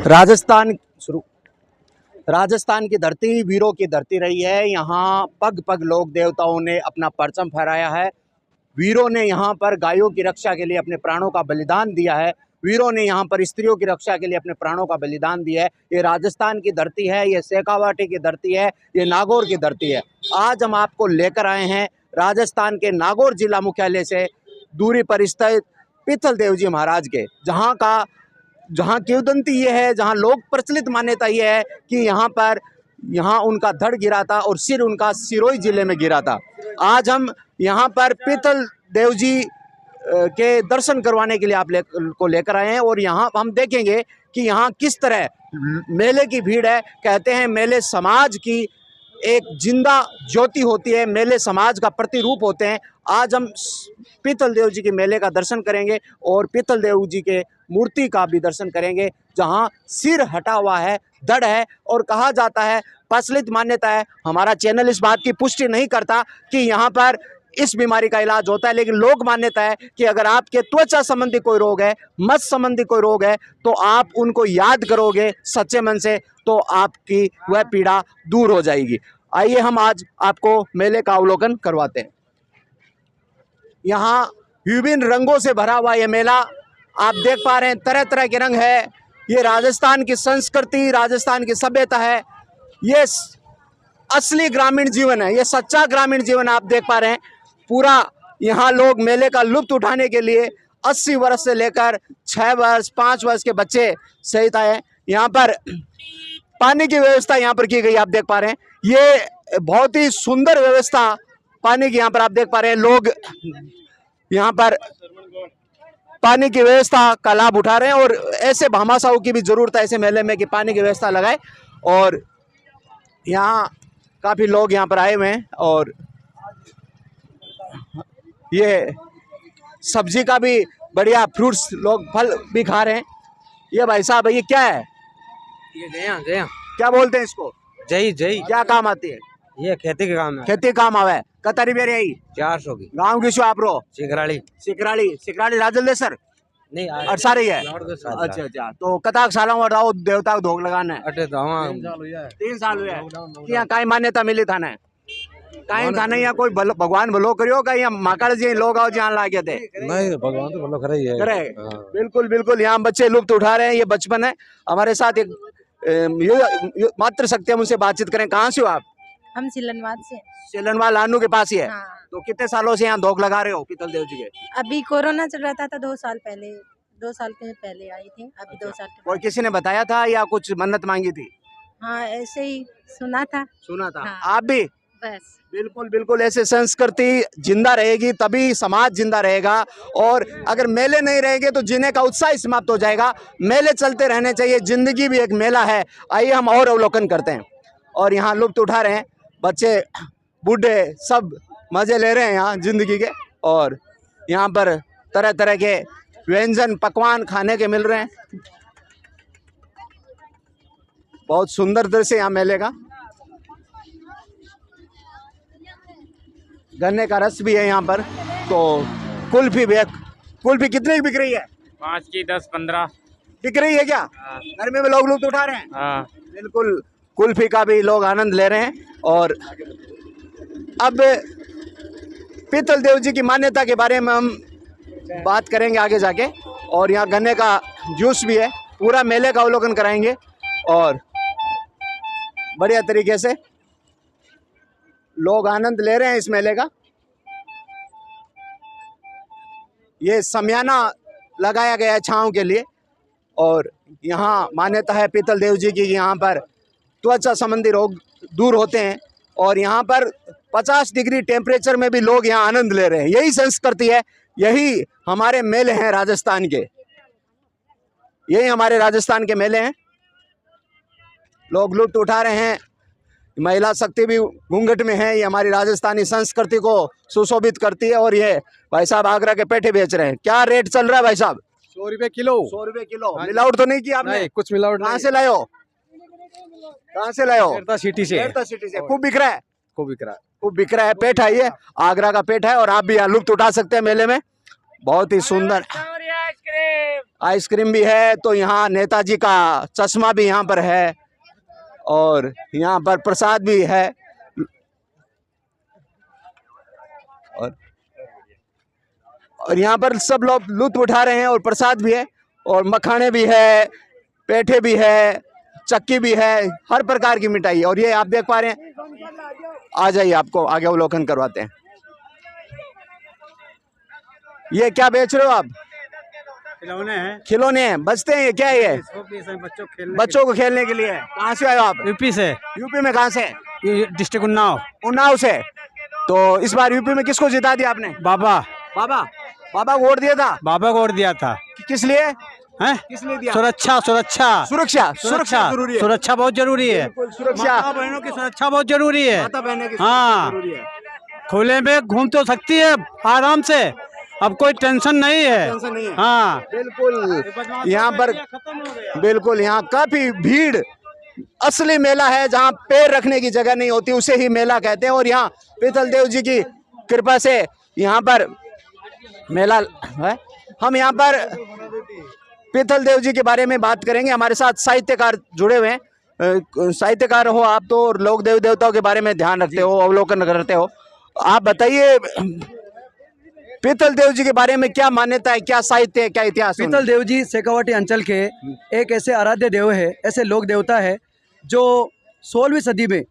राजस्थान शुरू राजस्थान की धरती वीरों की धरती रही है। यहाँ पग पग लोक देवताओं ने अपना परचम फहराया है। वीरों ने यहाँ पर गायों की रक्षा के लिए अपने प्राणों का बलिदान दिया है। वीरों ने यहाँ पर स्त्रियों की रक्षा के लिए अपने प्राणों का बलिदान दिया है। ये राजस्थान की धरती है, ये शेखावाटी की धरती है, ये नागौर की धरती है। आज हम आपको लेकर आए हैं राजस्थान के नागौर जिला मुख्यालय से दूरी पर स्थित पीतल देव जी महाराज के, जहाँ किंवदंती ये है, जहाँ लोक प्रचलित मान्यता ये है कि यहाँ उनका धड़ गिरा था और सिर उनका सिरोही जिले में गिरा था। आज हम यहाँ पर पीतल देव जी के दर्शन करवाने के लिए आप को लेकर आए हैं और यहाँ हम देखेंगे कि यहाँ किस तरह मेले की भीड़ है। कहते हैं मेले समाज की एक जिंदा ज्योति होती है, मेले समाज का प्रतिरूप होते हैं। आज हम पीतल देव जी के मेले का दर्शन करेंगे और पीतल देव जी के मूर्ति का भी दर्शन करेंगे, जहां सिर हटा हुआ है, धड़ है। और कहा जाता है, प्रचलित मान्यता है, हमारा चैनल इस बात की पुष्टि नहीं करता कि यहाँ पर इस बीमारी का इलाज होता है, लेकिन लोक मान्यता है कि अगर आपके त्वचा संबंधी कोई रोग है, मत संबंधी कोई रोग है, तो आप उनको याद करोगे सच्चे मन से तो आपकी वह पीड़ा दूर हो जाएगी। आइए हम आज आपको मेले का अवलोकन करवाते हैं। यहाँ विभिन्न रंगों से भरा हुआ ये मेला आप देख पा रहे हैं, तरह तरह के रंग है। ये राजस्थान की संस्कृति, राजस्थान की सभ्यता है, ये असली ग्रामीण जीवन है, ये सच्चा ग्रामीण जीवन आप देख पा रहे हैं। पूरा यहाँ लोग मेले का लुत्फ उठाने के लिए 80 वर्ष से लेकर 6 वर्ष 5 वर्ष के बच्चे सहित आए। यहाँ पर पानी की व्यवस्था यहाँ पर की गई, आप देख पा रहे हैं। ये बहुत ही सुंदर व्यवस्था पानी की यहाँ पर आप देख पा रहे हैं। लोग यहाँ पर पानी की व्यवस्था का लाभ उठा रहे हैं और ऐसे भामाशाहों की भी जरूरत है ऐसे मेले में कि पानी की व्यवस्था लगाए। और यहाँ काफ़ी लोग यहाँ पर आए हुए हैं और ये सब्जी का भी बढ़िया फ्रूट्स लोग फल भी खा रहे हैं। ये भाई साहब, ये क्या है? ये जया क्या बोलते हैं इसको? जई क्या काम आती है? ये खेती के काम है। खेती काम आवे। कतारी बेरे आई 400 की। गांव की शो आप रो सिकराली राजलदेसर नहीं अड़सारी है। अच्छा, तो कताक सालों में राव देवता को धोख लगाना है। अटे तो 3 साल हुए यहाँ काई मान्यता मिली था ना, काई था नहीं, यहाँ कोई भगवान भलो करियो का, यहाँ माकड़ जी लोग आओ जहाँ लागे थे नहीं, भगवान तो भलो करे ही है। करे बिल्कुल बिल्कुल। यहाँ बच्चे लुप्त उठा रहे हैं, ये बचपन है। हमारे साथ एक मात्र सकते हम उनसे बातचीत करें। कहाँ से हो आप? हम सिलनवाल से। सिलनवाल लानू के पास ही है। हाँ। तो कितने सालों से यहाँ धोख लगा रहे हो पीतल देव जी के? अभी कोरोना चल रहा था 2 साल पहले, 2 साल के पहले आई थी। अभी 2 साल के और किसी ने बताया था या कुछ मन्नत मांगी थी? हाँ, ऐसे ही सुना था। हाँ। आप भी? बस बिल्कुल बिल्कुल। ऐसे संस्कृति जिंदा रहेगी तभी समाज जिंदा रहेगा, और अगर मेले नहीं रहेंगे तो जीने का उत्साह ही समाप्त हो जाएगा। मेले चलते रहने चाहिए, जिंदगी भी एक मेला है। आइए हम और अवलोकन करते हैं। और यहाँ लुत्फ उठा रहे हैं बच्चे बूढ़े, सब मजे ले रहे हैं यहाँ जिंदगी के। और यहाँ पर तरह तरह के व्यंजन पकवान खाने के मिल रहे हैं। बहुत सुंदर दृश्य यहाँ मेले का। गन्ने का रस भी है यहाँ पर। तो कुल्फी भी है। कुल्फी कितने की बिक रही है? 5 की 10-15 बिक रही है क्या? गर्मी में लोग लुत्फ उठा रहे हैं। हाँ बिल्कुल, कुल्फी का भी लोग आनंद ले रहे हैं। और अब पीतल देव जी की मान्यता के बारे में हम बात करेंगे आगे जाके। और यहाँ गन्ने का जूस भी है। पूरा मेले का अवलोकन कराएंगे और बढ़िया तरीके से लोग आनंद ले रहे हैं इस मेले का। ये शमियाना लगाया गया है छांव के लिए। और यहाँ मान्यता है पीतल देव जी की, यहाँ पर त्वचा संबंधी रोग दूर होते हैं। और यहाँ पर 50 डिग्री टेम्परेचर में भी लोग यहाँ आनंद ले रहे हैं। यही संस्कृति है, यही हमारे मेले हैं राजस्थान के, यही हमारे राजस्थान के मेले हैं। लोग लुत्फ उठा रहे हैं। महिला शक्ति भी घूंघट में है। ये हमारी राजस्थानी संस्कृति को सुशोभित करती है। और ये भाई साहब आगरा के पेठे बेच रहे हैं। क्या रेट चल रहा है भाई साहब? 100 रुपए किलो। 100 रुपए किलो। मिलावट तो नहीं की आपने? नहीं, कुछ मिलावट कहाँ से लाए हो? कहाँ से लाए हो? सिटी से। सिटी से। खूब बिक रहा है? खूब बिक रहा है। खूब बिक रहा है। पेठ है ये, आगरा का पेठ है। और आप भी यहाँ लुत्फ उठा सकते हैं मेले में। बहुत ही सुंदर। आइसक्रीम भी है। तो यहाँ नेताजी का चश्मा भी यहाँ पर है और यहाँ पर प्रसाद भी है और यहाँ पर सब लोग लुत्फ उठा रहे हैं और प्रसाद भी है और मखाने भी है, पेठे भी है, चक्की भी है, हर प्रकार की मिठाई है। और ये आप देख पा रहे हैं, आ जाइए आपको आगे अवलोकन करवाते हैं। ये क्या बेच रहे हो आप? खिलौने हैं। खिलौने हैं, बचते हैं ये? क्या है ये? बच्चों को खेलने के लिए। कहाँ से आए हो आप? यूपी से। यूपी में कहाँ से? डिस्ट्रिक्ट उन्नाव। उन्नाव से। तो इस बार यूपी में किसको जिता दिया आपने? बाबा। बाबा बाबा को वोट दिया था? बाबा को वोट दिया था। किस लिए? हैं? किस लिए दिया? सुरक्षा सुरक्षा सुरक्षा सुरक्षा जरूरी है। सुरक्षा बहुत जरूरी है। सुरक्षा, माता बहनों की सुरक्षा बहुत जरूरी है। माता बहनों की हाँ। जरूरी है। खुले में घूम तो सकती है आराम से, अब कोई टेंशन नहीं है। टेंशन नहीं है। हाँ बिल्कुल यहाँ पर बिल्कुल यहाँ काफी भीड़। असली मेला है जहाँ पैर रखने की जगह नहीं होती, उसे ही मेला कहते हैं। और यहाँ पीतल देव जी की कृपा से यहाँ पर मेला है। हम यहाँ पर पीतल देव जी के बारे में बात करेंगे। हमारे साथ साहित्यकार जुड़े हुए हैं। साहित्यकार हो आप तो, और लोक देव देवताओं के बारे में ध्यान रखते हो, अवलोकन करते हो। आप बताइए पीतल देव जी के बारे में क्या मान्यता है, क्या साहित्य है, क्या इतिहास है? पीतल देव जी शेखावाटी अंचल के एक ऐसे आराध्य देव है, ऐसे लोक देवता है जो 16वीं सदी में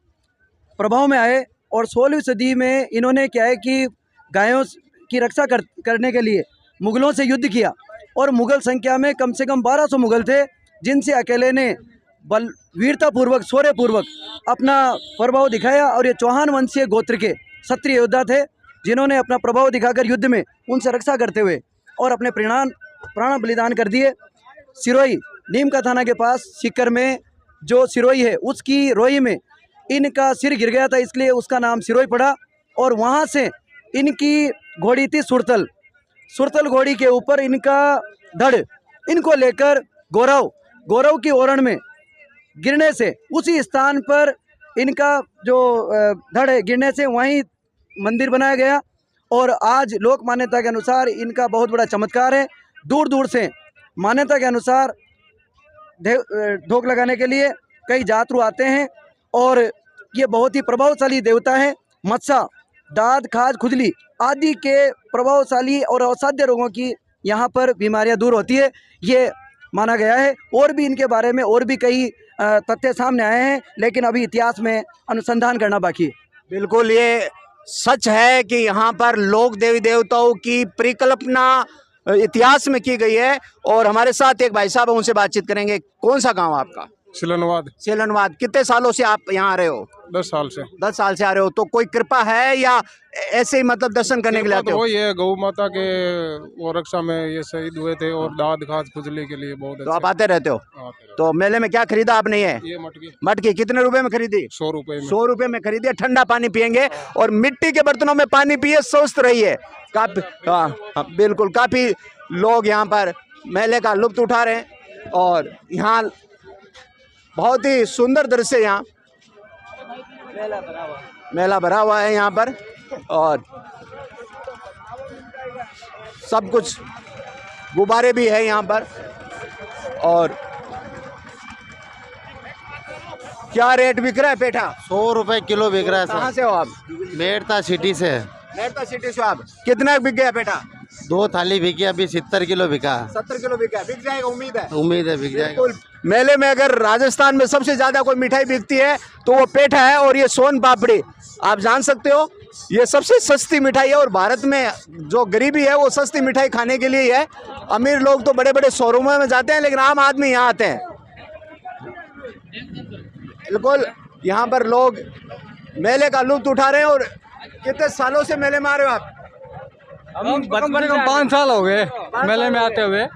प्रभाव में आए। और 16वीं सदी में इन्होंने क्या है कि गायों की रक्षा करने के लिए मुगलों से युद्ध किया। और मुगल संख्या में कम से कम 1200 मुगल थे, जिनसे अकेले ने वीरतापूर्वक शौर्यपूर्वक अपना प्रभाव दिखाया। और ये चौहान वंशीय गोत्र के क्षत्रिय योद्धा थे, जिन्होंने अपना प्रभाव दिखाकर युद्ध में उनसे रक्षा करते हुए और अपने प्राण बलिदान कर दिए। सिरोही नीम का थाना के पास सीकर में जो सिरोही है, उसकी रोही में इनका सिर गिर गया था, इसलिए उसका नाम सिरोही पड़ा। और वहाँ से इनकी घोड़ी थी सुरतल। सुरतल घोड़ी के ऊपर इनका धड़, इनको लेकर गौरव की ओरण में गिरने से उसी स्थान पर इनका जो धड़ है गिरने से वहीं मंदिर बनाया गया। और आज लोक मान्यता के अनुसार इनका बहुत बड़ा चमत्कार है। दूर दूर से मान्यता के अनुसार ढोक लगाने के लिए कई जातरू आते हैं। और ये बहुत ही प्रभावशाली देवता है। मत्सा, दाद, खाज, खुजली आदि के प्रभावशाली और असाध्य रोगों की यहाँ पर बीमारियाँ दूर होती है, ये माना गया है। और भी इनके बारे में और भी कई तथ्य सामने आए हैं, लेकिन अभी इतिहास में अनुसंधान करना बाकी है। बिल्कुल ये सच है कि यहाँ पर लोक देवी देवताओं की परिकल्पना इतिहास में की गई है। और हमारे साथ एक भाई साहब, उनसे बातचीत करेंगे। कौन सा गांव आपका? सिलनवाद। सेलनवाद। कितने सालों से आप यहाँ आ रहे हो? 10 साल से। 10 साल से आ रहे हो। तो कोई कृपा है या ऐसे ही मतलब दर्शन करने के लिए आते हो? वही है, गौ माता के वो रक्षा में ये शहीद हुए थे और दाद खाद खुजली के लिए बहुत तो आप आते रहते हो? आते रहते। तो मेले में क्या खरीदा आपने? ये मटकी कितने रुपए में खरीदी? 100 रुपए में। 100 रुपए में खरीदी। ठंडा पानी पियेंगे और मिट्टी के बर्तनों में पानी पिए, स्वस्थ रहिए। काफी हाँ, बिल्कुल काफी लोग यहाँ पर मेले का लुत्फ उठा रहे हैं। और यहाँ बहुत ही सुंदर दृश्य, यहाँ मेला भरा हुआ है यहाँ पर। और सब कुछ गुब्बारे भी है यहाँ पर। और क्या रेट बिक रहा है पेठा? 100 रुपए किलो बिक रहा है कहाँ सर। से हो आप? मेड़ता सिटी से। मेड़ता सिटी से आप? कितना बिक गया पेठा? 2 थाली बिकी, अभी 70 किलो बिका। 70 किलो बिका। बिक जाएगा, उम्मीद है? उम्मीद है बिक जाएगा। बिल्कुल। मेले में अगर राजस्थान में सबसे ज्यादा कोई मिठाई बिकती है तो वो पेठा है। और ये सोन पापड़ी, आप जान सकते हो, ये सबसे सस्ती मिठाई है। और भारत में जो गरीबी है वो सस्ती मिठाई खाने के लिए ही है। अमीर लोग तो बड़े बड़े शोरूमों में जाते हैं, लेकिन आम आदमी यहाँ आते हैं। बिल्कुल यहाँ पर लोग मेले का लुत्फ उठा रहे हैं। और कितने सालों से मेले में आ रहे हो आप? हम 5 साल हो गए मेले में आते हुए।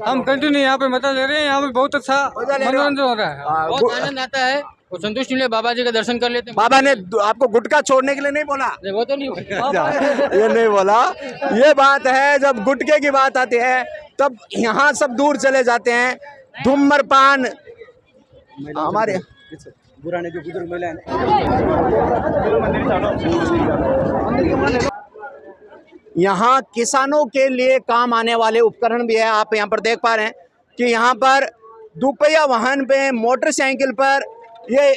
हम कंटिन्यू यहाँ पे मजा ले रहे हैं। यहाँ पे बहुत अच्छा मनोरंजन हो रहा है, बहुत आनंद आता है और संतुष्टि मिले। बाबा जी का दर्शन कर लेते हैं। बाबा ने आपको गुटखा छोड़ने के लिए नहीं बोला? वो तो नहीं ये नहीं बोला। ये बात है, जब गुटखे की बात आती है तब यहाँ सब दूर चले जाते हैं। धूम्रपान हमारे पुराने जो बुजुर्ग महिला यहाँ किसानों के लिए काम आने वाले उपकरण भी है। आप यहाँ पर देख पा रहे हैं कि यहाँ पर दुपहिया वाहन पे, मोटरसाइकिल पर ये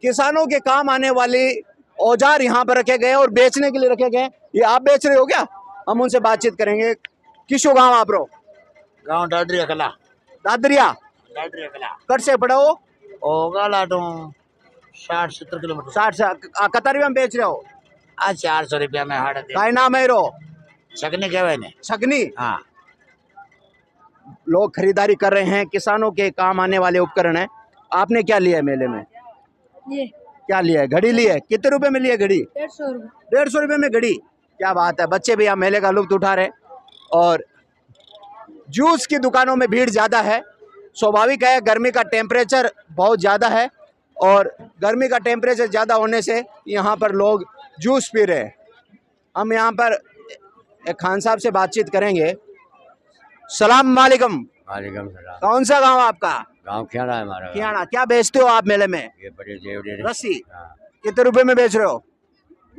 किसानों के काम आने वाले औजार यहाँ पर रखे गए और बेचने के लिए रखे गए। ये आप बेच रहे हो क्या? हम उनसे बातचीत करेंगे। किसो गाँव आप रो? गाँव डाडरिया कला। दादरिया कट से पड़ा हो? होगा लाटो 60-70 किलोमीटर। 60 से कतर में बेच रहे हो? आज 400 रुपया में हाड़ दे। काय नाम है रो? सकने कहवे ने। छगनी। हाँ, लोग खरीदारी कर रहे हैं, किसानों के काम आने वाले उपकरण है। आपने क्या लिया है मेले में? ये क्या लिया है? घड़ी ली है। कितने रुपए में लिया घड़ी? 150 रुपये। 150 रुपए में घड़ी। क्या बात है, बच्चे भी यहाँ मेले का लुत्फ उठा रहे हैं। और जूस की दुकानों में भीड़ ज़्यादा है, स्वाभाविक है, गर्मी का टेम्परेचर बहुत ज़्यादा है और गर्मी का टेम्परेचर ज़्यादा होने से यहाँ पर लोग जूस पी रहे हैं। हम यहाँ पर एक खान साहब से बातचीत करेंगे। सलाम वालेकुम। वालेकुम सलाम। कौन सा गांव आपका? गाँव खियाड़ा है हमारा। खियाड़ा। क्या बेचते हो आप मेले में? ये बड़े जेवड़े रस्सी। हाँ। कितने रुपए में बेच रहे हो?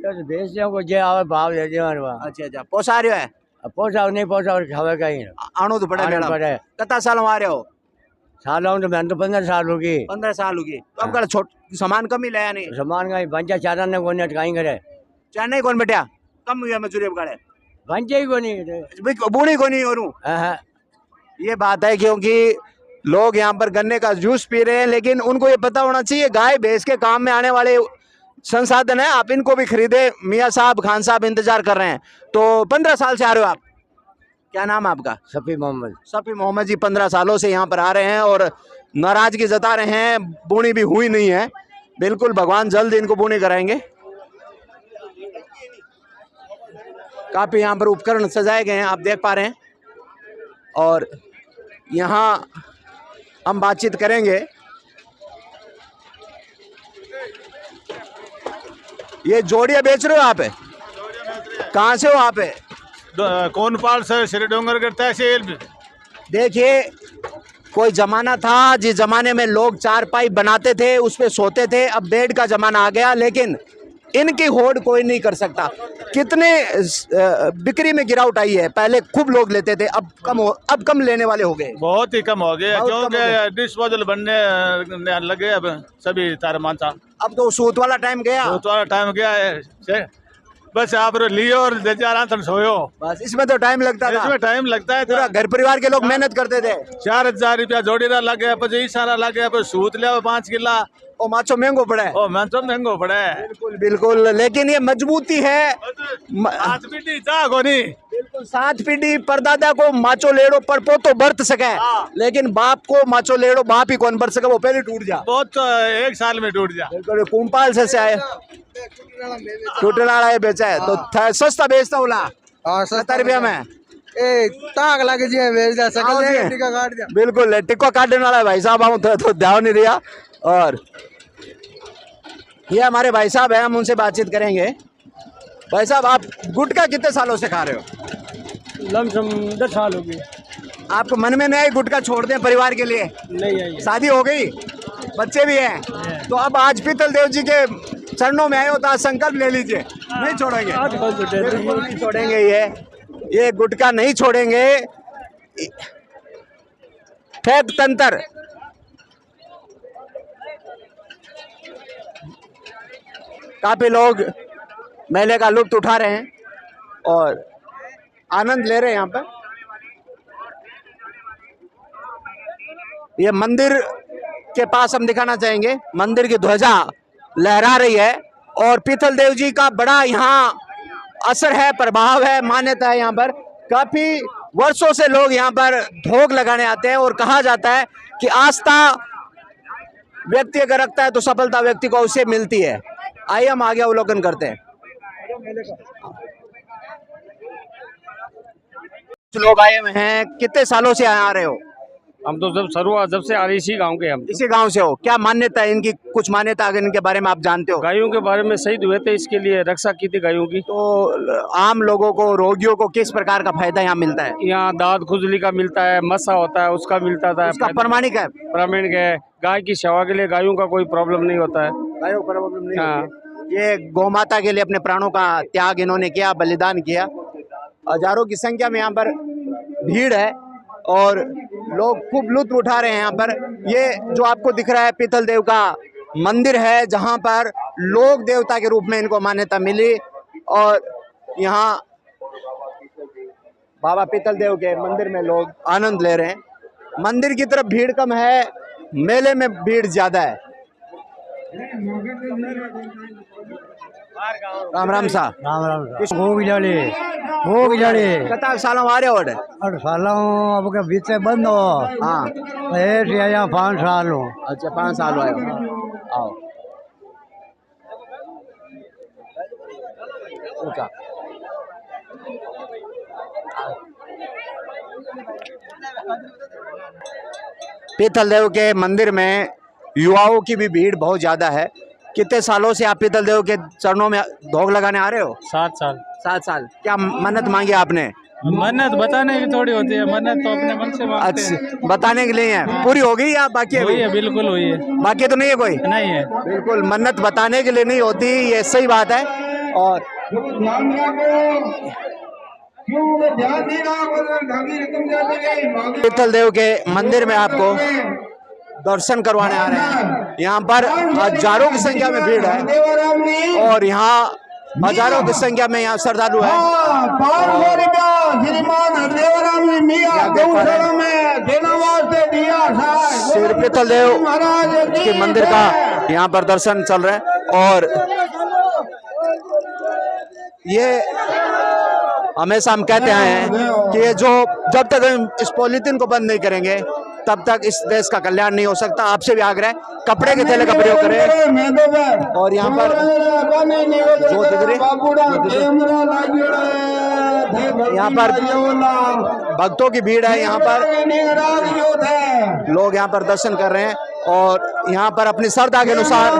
बेचते हैं, जे आवे भाव दे दियो हमारे पास। अच्छा अच्छा, पोसा रहे हो है? पोसा नहीं पोसा और खावे का ही आनो तो पड़े आने मैडम। पड़े। कितना साल में आ रहे हो? साल हूँ तो मैंने तो 15 साल होगी। 15 साल होगी। तो अब छोट सामान कम ही लाया नहीं? सामान का बंचा चारा ने कोने अटकाई करे। चेन्नई कौन बेटा? कम हुआ मजूरी अब गाड़े बंचे ही कोनी। बूढ़ी को नहीं और ये बात है, क्योंकि लोग यहाँ पर गन्ने का जूस पी रहे हैं, लेकिन उनको ये पता होना चाहिए गाय भैंस के काम में आने वाले संसाधन है, आप इनको भी खरीदे। मियाँ साहब, खान साहब इंतजार कर रहे हैं। तो 15 साल से आ रहे हो आप? क्या नाम है आपका? सफी मोहम्मद। सफी मोहम्मद जी 15 सालों से यहाँ पर आ रहे हैं और नाराजगी जता रहे हैं। बूनी भी हुई नहीं है। बिल्कुल, भगवान जल्द इनको बूनी कराएंगे। काफी यहाँ पर उपकरण सजाए गए हैं, आप देख पा रहे हैं। और यहाँ हम बातचीत करेंगे। ये जोड़ियाँ बेच रहे हो आप? कहाँ से हो आप? कोनपाल से श्री डोंगर के तहसील। देखिए, कोई जमाना था जिस जमाने में लोग चारपाई बनाते थे, उस पे सोते थे। अब बेड का जमाना आ गया, लेकिन इनकी होड़ कोई नहीं कर सकता। कितने बिक्री में गिरावट आई है। पहले खूब लोग लेते थे, अब कम लेने वाले हो गए। बहुत ही कम हो गया, बहुत कम हो गया। क्योंकि डिस्पोजल बनने लगे अब सभी तार मानसा। अब तो सूत वाला टाइम गया। तो थोड़ा टाइम गया है, बस आप लियो और आराम सोयो। बस इसमें तो टाइम लगता था। इसमें टाइम लगता है। पूरा घर परिवार के लोग मेहनत करते थे। 4000 रुपया जोड़ीदार लगे, પછી सारा लगे, सूत ले 5 किला। ओ माचो महंगो पड़ा है। ओ मैं तो महंगो पड़ा है। बिल्कुल बिल्कुल, लेकिन ये मजबूती है। आज पीटी जा कोनी। बिल्कुल, 7 पीढ़ी परदादा को माचो लेड़ो पर पोतो बरत सके, लेकिन बाप को माचो लेड़ो बाप ही कौन बरत सके, वो पहले टूट जा। बहुत तो 1 साल में टूट जा। बिल्कुल, कुंपाल से आए टूटने वाला ये बेचा है तो सस्ता बेचता होला। 70 रुपया में ताक लगे जी बेच दिया, सकल हाँ, टिक्का काट दिया। बिल्कुल, टिक्का काटने वाला है भाई साहब। हम तो ध्यान नहीं दिया। और ये हमारे भाई साहब हैं, हम उनसे बातचीत करेंगे। भाई साहब, आप गुटखा कितने सालों से खा रहे हो? लमसम 10 साल हो गए। आपको मन में नहीं आई गुटखा छोड़ दें परिवार के लिए? नहीं आई। शादी हो गई, बच्चे भी हैं, तो अब आज पीतल देव जी के चरणों में आए हो तो आज संकल्प ले लीजिए, नहीं छोड़ेंगे। बिल्कुल नहीं छोड़ेंगे। ये गुटखा नहीं छोड़ेंगे। फैट तंत्र काफी लोग मेले का लुत्फ उठा रहे हैं और आनंद ले रहे हैं। यहाँ पर ये मंदिर के पास हम दिखाना चाहेंगे, मंदिर की ध्वजा लहरा रही है और पीतल देव जी का बड़ा यहाँ असर है, प्रभाव है, मान्यता है। यहाँ पर काफी वर्षों से लोग यहाँ पर भोग लगाने आते हैं और कहा जाता है कि आस्था व्यक्ति अगर रखता है तो सफलता व्यक्ति को उससे मिलती है। आइए हम आगे अवलोकन करते हैं। लोग आए हुए हैं, कितने सालों से आ रहे हो? हम तो जब से आ रही इसी गांव के। हम इसी गांव से हो? क्या मान्यता है इनकी? कुछ मान्यता अगर इनके बारे में आप जानते हो? गायों के बारे में शहीद हुए थे, इसके लिए रक्षा की थी गायों की। तो आम लोगों को, रोगियों को किस प्रकार का फायदा यहाँ मिलता है? यहाँ दाद खुजली का मिलता है, मस्सा होता है उसका मिलता था। उसका प्रमाणिक है? प्रामाणिक है। गाय की सेवा के लिए गायों का कोई प्रॉब्लम नहीं होता है। गायों का प्रॉब्लम नहीं होती है। ये गौ माता के लिए अपने प्राणों का त्याग इन्होंने किया, बलिदान किया। हजारों की संख्या में यहाँ पर भीड़ है और लोग खूब लुत्फ उठा रहे हैं यहाँ पर। ये जो आपको दिख रहा है पीतल देव का मंदिर है, जहाँ पर लोक देवता के रूप में इनको मान्यता मिली और यहाँ बाबा पीतल देव के मंदिर में लोग आनंद ले रहे हैं। मंदिर की तरफ भीड़ कम है, मेले में भीड़ ज्यादा है। राम राम सा राम राम भोग जड़े कता सालों आ रहे हो? 8 सालों अब के बीते बंद हो। हाँ, 5 साल हो। अच्छा 5 साल हुए आओ ऊंचा। पीतल देव के मंदिर में युवाओं की भी भीड़ बहुत ज्यादा है। कितने सालों से आप पीतल देव के चरणों में भोग लगाने आ रहे हो? 7 साल। 7 साल। क्या मन्नत मांगी आपने? मन्नत बताने की थोड़ी होती है, मन्नत तो अपने मन से मांगते हैं। अच्छा, बताने के लिए है। पूरी हो गई या बाकी है? हुई है, बिल्कुल हुई है। बाकी तो नहीं है कोई? नहीं है, बिल्कुल मन्नत बताने के लिए नहीं होती, ये सही बात है। और पीतल देव के मंदिर में आपको दर्शन करवाने आ रहे हैं। यहाँ पर हजारों की संख्या में भीड़ है और यहाँ हजारों की संख्या में यहाँ श्रद्धालु है। श्री पीतल देव के मंदिर का यहाँ पर दर्शन चल रहा है और ये हमेशा हम कहते हैं कि ये जो जब तक हम इस पॉलीथीन को बंद नहीं करेंगे तब तक इस देश का कल्याण नहीं हो सकता। आपसे भी आग्रह है, कपड़े के थैले का प्रयोग करें। और यहाँ पर यहाँ पर भक्तों की भीड़ है। यहाँ पर लोग यहाँ पर दर्शन कर रहे हैं और यहाँ पर अपनी श्रद्धा के अनुसार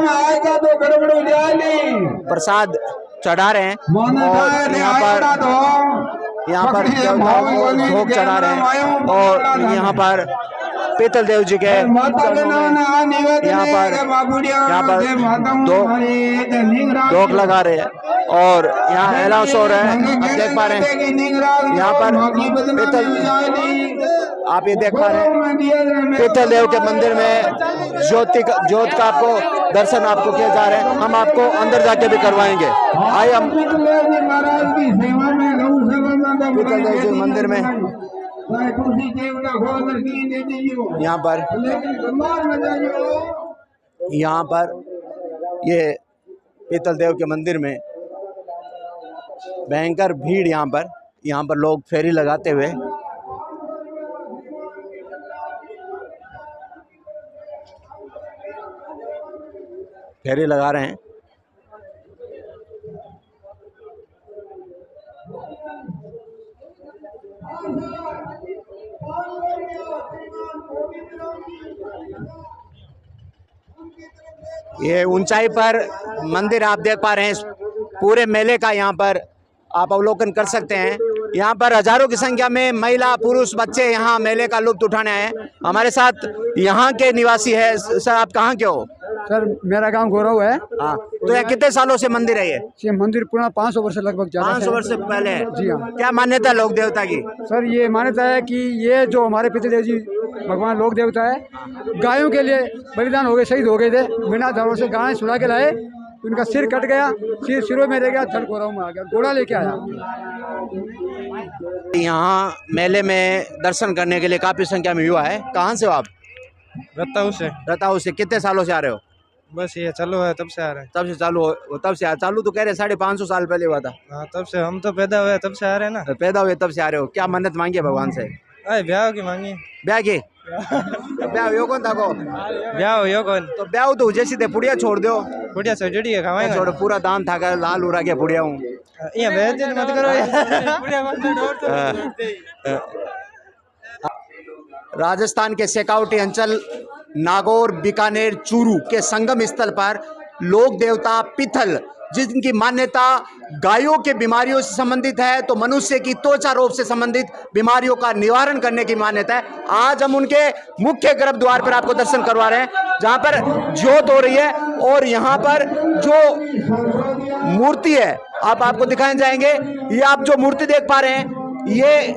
प्रसाद चढ़ा रहे हैं और यहाँ पर भोग चढ़ा रहे हैं और यहाँ पर पीतल देव जी के यहाँ पर भोग लगा रहे हैं और यहाँ अनाउंस हो रहा है। आप देख पा रहे हैं यहाँ पर पीतल, आप ये देख पा रहे हैं पीतल देव के मंदिर में ज्योत का आपको दर्शन आपको किए जा रहे हैं। हम आपको अंदर जाके भी करवाएंगे। आइए हम पीतल देव जी मंदिर में यहाँ पर ये पीतल देव के मंदिर में भयंकर भीड़, यहाँ पर लोग फेरी लगाते हुए फेरी लगा रहे हैं। ये ऊंचाई पर मंदिर आप देख पा रहे हैं। पूरे मेले का यहाँ पर आप अवलोकन कर सकते हैं। यहाँ पर हजारों की संख्या में महिला पुरुष बच्चे यहाँ मेले का लुत्फ उठाने आए हैं। हमारे साथ यहाँ के निवासी है। सर, आप कहाँ के हो? सर, मेरा गांव गौरव है। हाँ, तो यहाँ कितने सालों से मंदिर है? ये मंदिर पूरा 500 वर्ष लगभग 500 वर्ष से पहले है। जी हाँ। क्या मान्यता लोक देवता की? सर, ये मान्यता है कि ये जो हमारे पीतल देव जी भगवान लोक देवता है, गायों के लिए बलिदान हो गए, शहीद हो गए थे। बिना दावों से गाय छुड़ा के लाए, उनका सिर कट गया, सिरों में रह गया, धड़ गोराऊ में आ गया, घोड़ा लेके आया। यहाँ मेले में दर्शन करने के लिए काफी संख्या में युवा है। कहाँ से हो आप? रताऊ से। कितने सालों से आ रहे हो? बस ये चालू है, तब से आ रहे हैं। तब से चालू हो? तब से चालू तो कह रहे 550 साल पहले हुआ था। हाँ, तब से हम तो पैदा हुए तब से आ रहे हैं ना। तो पैदा हुए तब से आ रहे हो। क्या मन्नत मांगी है भगवान से? ब्याह की मांगी। ब्याह की? ब्याह यो कौन था को? ब्याह यो कौन? तो ब्याह तो जैसी थे, पुड़िया छोड़ दो। पुड़िया से जुड़ी है, खावाएंगे। छोड़, पूरा दान था कर लाल उड़ा के पुड़िया हूँ। ये बेइज्जती मत करो। राजस्थान के शेखावटी अंचल नागौर, बीकानेर, चूरू के संगम स्थल पर लोक देवता पीतल, जिनकी मान्यता गायों के बीमारियों से संबंधित है, तो मनुष्य की त्वचा रोग से संबंधित बीमारियों का निवारण करने की मान्यता है। आज हम उनके मुख्य गर्भ द्वार पर आपको दर्शन करवा रहे हैं, जहां पर ज्योत हो रही है और यहाँ पर जो मूर्ति है आपको दिखाए जाएंगे। ये आप जो मूर्ति देख पा रहे हैं, ये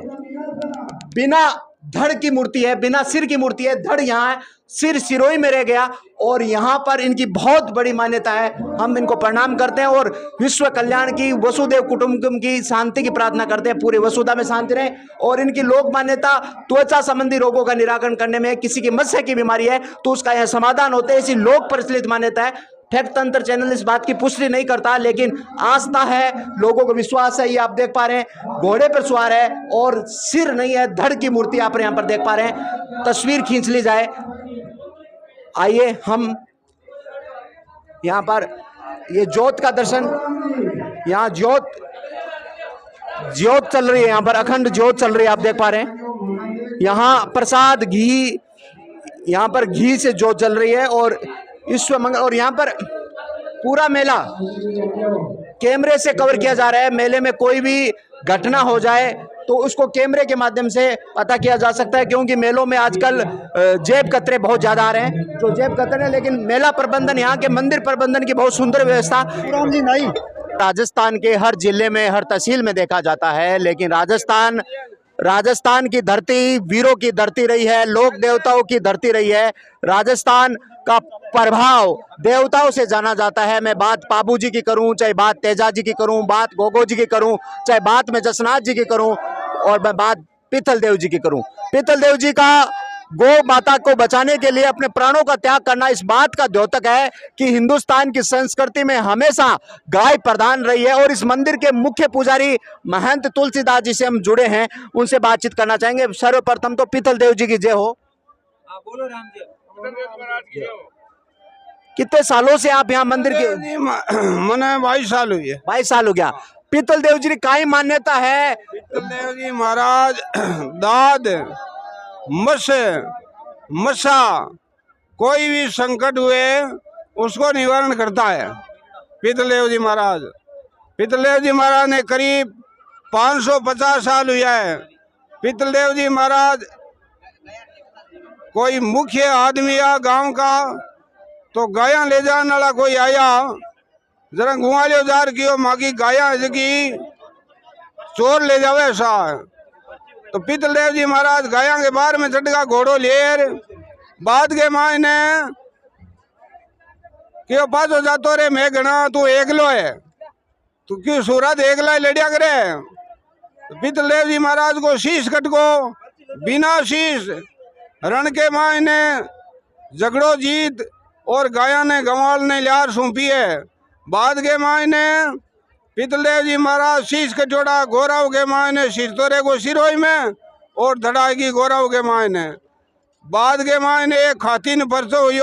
बिना धड़ की मूर्ति है, बिना सिर की मूर्ति है। धड़ यहाँ है, सिर सिरोही में रह गया। और यहाँ पर इनकी बहुत बड़ी मान्यता है। हम इनको प्रणाम करते हैं और विश्व कल्याण की, वसुदेव कुटुंबकम की शांति की प्रार्थना करते हैं। पूरे वसुधा में शांति रहे। और इनकी लोक मान्यता त्वचा संबंधी रोगों का निराकरण करने में, किसी की मत्स्य की बीमारी है तो उसका यह समाधान होते है, ऐसी लोक प्रचलित मान्यता है। फैक्ट तंत्र चैनल इस बात की पुष्टि नहीं करता, लेकिन आस्था है, लोगों को विश्वास है। ये आप देख पा रहे हैं घोड़े पर सवार है और सिर नहीं है, धड़ की मूर्ति आप यहाँ पर देख पा रहे हैं। तस्वीर खींच ली जाए। आइए हम यहाँ पर ये ज्योत का दर्शन, यहाँ ज्योत चल रही है, यहाँ पर अखंड ज्योत चल रही है, आप देख पा रहे हैं। यहाँ प्रसाद घी, यहाँ पर घी से ज्योत जल रही है और ईश्वर मंगल। और यहाँ पर पूरा मेला कैमरे से कवर किया जा रहा है। मेले में कोई भी घटना हो जाए तो उसको कैमरे के माध्यम से पता किया जा सकता है, क्योंकि मेलों में आजकल जेब कतरे बहुत ज्यादा आ रहे हैं, जो जेब कतरे हैं। लेकिन मेला प्रबंधन, यहाँ के मंदिर प्रबंधन की बहुत सुंदर व्यवस्था राजस्थान के हर जिले में, हर तहसील में देखा जाता है। लेकिन राजस्थान की धरती वीरों की धरती रही है, लोक देवताओं की धरती रही है। राजस्थान का प्रभाव देवताओं से जाना जाता है। मैं बात पाबू जी की करूं, चाहे बात तेजा जी की करूं, बात गोगो जी की करूं, चाहे बात मैं जसनाथ जी की करूं, और मैं बात पीतल देव जी की करूं। पीतल देव जी का गौ माता को बचाने के लिए अपने प्राणों का त्याग करना इस बात का द्योतक है कि हिंदुस्तान की संस्कृति में हमेशा गाय प्रधान रही है। और इस मंदिर के मुख्य पुजारी महंत तुलसीदास जी से हम जुड़े हैं, उनसे बातचीत करना चाहेंगे। सर्वप्रथम तो पीतल देव जी की जय हो। बोलो राम जी। कितने सालों से आप यहाँ मंदिर के? मैंने 22 साल हुई है। 22 साल हो गया। पीतल देव जी की काई मान्यता है? पीतल देव जी महाराज दाद मसा कोई भी संकट हुए उसको निवारण करता है पीतल देव जी महाराज। पीतल देव जी महाराज ने करीब 550 साल हुआ है। पीतल देव जी महाराज कोई मुख्य आदमी या गांव का तो गाया ले जाने वाला कोई आया, जरा गुआलियो जार की माँ की गाया जगी चोर ले जावे ऐसा। तो पीतल देव जी महाराज गाया के बार में चढ़गा घोड़ो लेर बाद के मायने क्यों पास हो जातो रे मैं गणा तू एकलो है, तू क्यों सूरत एकला लड़िया करे। तो पीतल देव जी महाराज को शीश कटको बिना शीश रण के मायने झगड़ो जीत और गाया ने गंवाल ने लियार सौंपी है। बाद के मायने पीतल देव जी महाराज शीश कटोड़ा गोराव के मायने शीश तोरे को सिरोई में और धड़ाएगी गोराव के मायने। बाद के मायने एक खाती ने परसो हुई,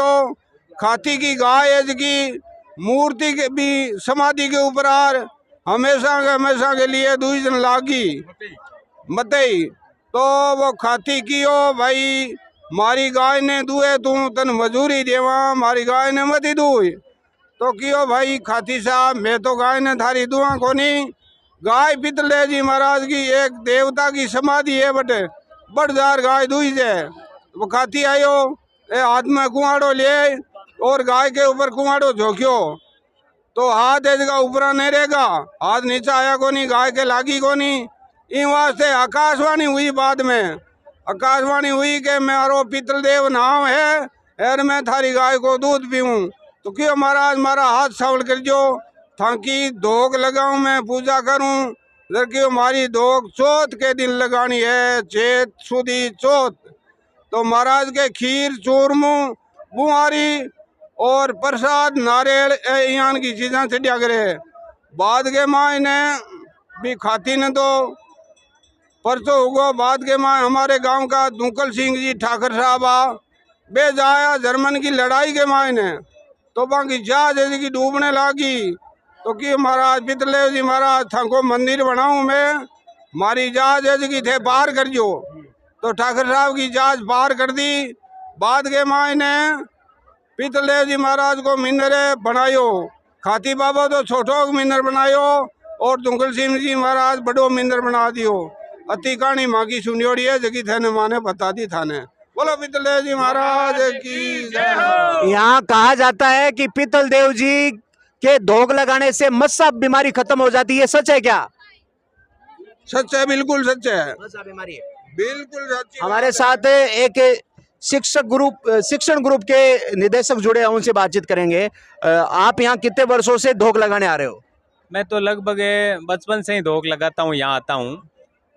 खाती की गाय की मूर्ति के भी समाधि के ऊपर आर हमेशा के लिए दूसरी दिन लागी मतई। तो वो खाती की हो भाई मारी गाय ने दुए तू तन मजूरी देवा, मारी गाय ने मत दुई। तो क्यों भाई खाती साहब मैं तो गाय ने थारी दुआ कोनी। गाय पीतल देव जी महाराज की एक देवता की समाधि है बटे बड़दार गाय दुई से। वो खाती आयो ए हाथ में कुआड़ो ले और गाय के ऊपर कुआड़ो झोंक्यो तो हाथ इसका ऊपर नहीं रहेगा, हाथ नीचे आया कोनी, गाय के लागी कोनी। इन वास्ते आकाशवाणी हुई, बाद में आकाशवाणी हुई कि मारो पीतल देव नाम है और मैं थारी गाय को दूध पीऊँ। तो क्यों महाराज मारा हाथ सावल कर जो थाकी धोक लगाऊं मैं पूजा करूं। क्यों मारी धोक चौथ के दिन लगानी है, चेत सुधी चौथ। तो महाराज के खीर चूरमू बुआरी और प्रसाद नारियल यहाँ की चीज़ें चढ़िया करे। बाद के माँ ने भी खाती ने तो परसों होगा। बाद के माँ हमारे गांव का दुकल सिंह जी ठाकर साहब आ बे जाया जर्मन की लड़ाई के माँ ने तो बाकी जहाज की डूबने लगी। तो कि महाराज पीतल देव जी महाराज थाको मंदिर बनाऊं मैं, मारी जहाज की थे पार कर जो। तो ठाकर साहब की जहाज पार कर दी। बाद के माँ ने पीतल देव जी महाराज को मिंदर बनायो, खाती बाबा तो छोटो मिंदर बनायो और दुंगल सिंह जी महाराज बड़ो मिंदर बना दियो। अति कहानी माँ की सुनियोड़ी है जगी थे माने बता दी थाने। बोलो पीतल देव जी महाराज की जय। यहाँ कहा जाता है कि पीतल देव जी के धोक लगाने से मस्सा बीमारी खत्म हो जाती है, सच है क्या? सच है, बिल्कुल सच है, बस आप हमारी है। बिल्कुल सच है। हमारे साथ एक शिक्षण ग्रुप के निदेशक जुड़े हैं, उनसे बातचीत करेंगे। आप यहाँ कितने वर्षों से धोख लगाने आ रहे हो? मैं तो लगभग बचपन से ही धोख लगाता हूँ, यहाँ आता हूँ।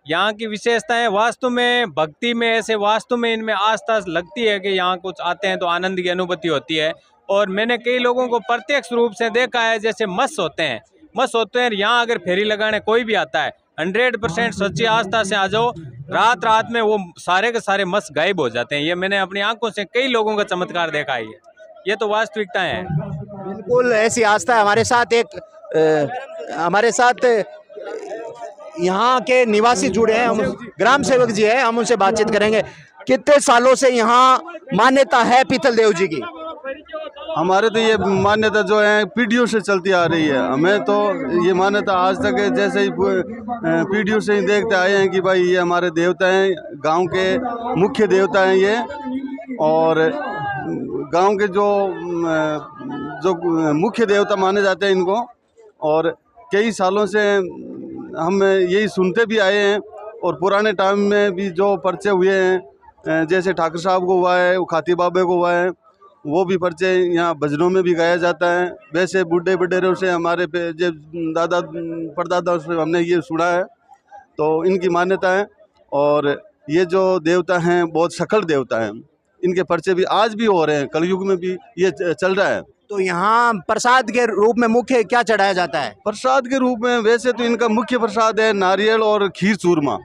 यहाँ की विशेषताएं वास्तु में, भक्ति में, ऐसे वास्तु में इनमें आस्था लगती है कि यहाँ कुछ आते हैं तो आनंद की अनुभूति होती है। और मैंने कई लोगों को प्रत्यक्ष रूप से देखा है, जैसे मस होते हैं, यहाँ अगर फेरी लगाने कोई भी आता है 100% सच्ची आस्था से आ जाओ, रात में वो सारे के सारे मस गायब हो जाते हैं। ये मैंने अपनी आंखों से कई लोगों का चमत्कार देखा है, ये तो वास्तविकता है। बिल्कुल ऐसी आस्था है। हमारे साथ यहाँ के निवासी जुड़े हैं, हम ग्राम सेवक जी हैं, हम उनसे बातचीत करेंगे। कितने सालों से यहाँ मान्यता है पीतल देव जी की? हमारे तो ये मान्यता जो है पीढ़ियों से चलती आ रही है। हमें तो ये मान्यता आज तक जैसे ही पीढ़ियों से ही देखते आए हैं कि भाई ये हमारे देवता हैं, गांव के मुख्य देवता हैं ये। और गांव के जो मुख्य देवता माने जाते हैं इनको, और कई सालों से हम यही सुनते भी आए हैं। और पुराने टाइम में भी जो पर्चे हुए हैं, जैसे ठाकुर साहब को हुआ है, खाती बाबे को हुआ है, वो भी पर्चे यहाँ भजनों में भी गाया जाता है। वैसे बूढ़े बडेरों से, हमारे दादा परदादा से हमने ये सुना है, तो इनकी मान्यता है। और ये जो देवता हैं बहुत सकल देवता हैं, इनके पर्चे भी आज भी हो रहे हैं, कलयुग में भी ये चल रहा है। तो यहाँ प्रसाद के रूप में मुख्य क्या चढ़ाया जाता है? प्रसाद के रूप में वैसे तो इनका मुख्य प्रसाद है नारियल और खीर चूरमा।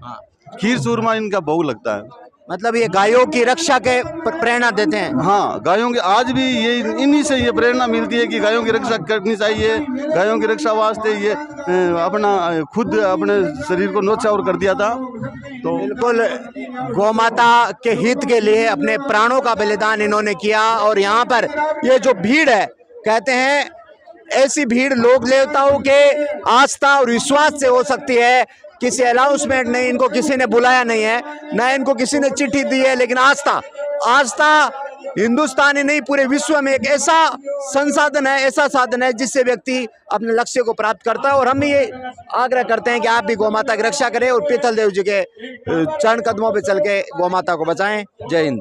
खीर चूरमा इनका भोग लगता है। मतलब ये गायों की रक्षा के प्रेरणा देते हैं। हाँ, गायों के आज भी ये इन्हीं से ये प्रेरणा मिलती है कि गायों की रक्षा करनी चाहिए। गायों की रक्षा वास्ते ये खुद अपने शरीर को न्योछावर कर दिया था। तो बिल्कुल गौ माता के हित के लिए अपने प्राणों का बलिदान इन्होंने किया। और यहाँ पर ये जो भीड़ है, कहते हैं ऐसी भीड़ लोक देवताओं के आस्था और विश्वास से हो सकती है। किसी अनाउंसमेंट नहीं, इनको किसी ने बुलाया नहीं है, ना इनको किसी ने चिट्ठी दी है, लेकिन आस्था हिंदुस्तान ही नहीं पूरे विश्व में एक ऐसा संसाधन है, ऐसा साधन है जिससे व्यक्ति अपने लक्ष्य को प्राप्त करता है। और हम ये आग्रह करते हैं कि आप भी गौ माता की रक्षा करें और पीतल देव जी के चरण कदमों पे चल के गौ माता को बचाएं। जय हिंद।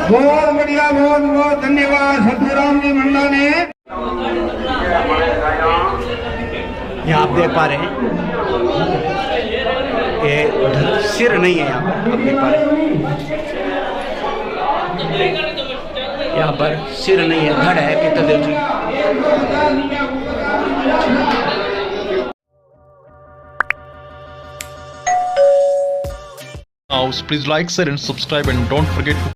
बहुत बढ़िया, बहुत बहुत धन्यवाद सतराम जी मंडा ने। यहाँ आप देख पा रहे हैं ये सिर नहीं है, यहाँ पर आप देख पा रहे हैं, यहाँ पर सिर नहीं है, धड़ है पीतल Dev ji. Now, please like, share and subscribe and don't forget to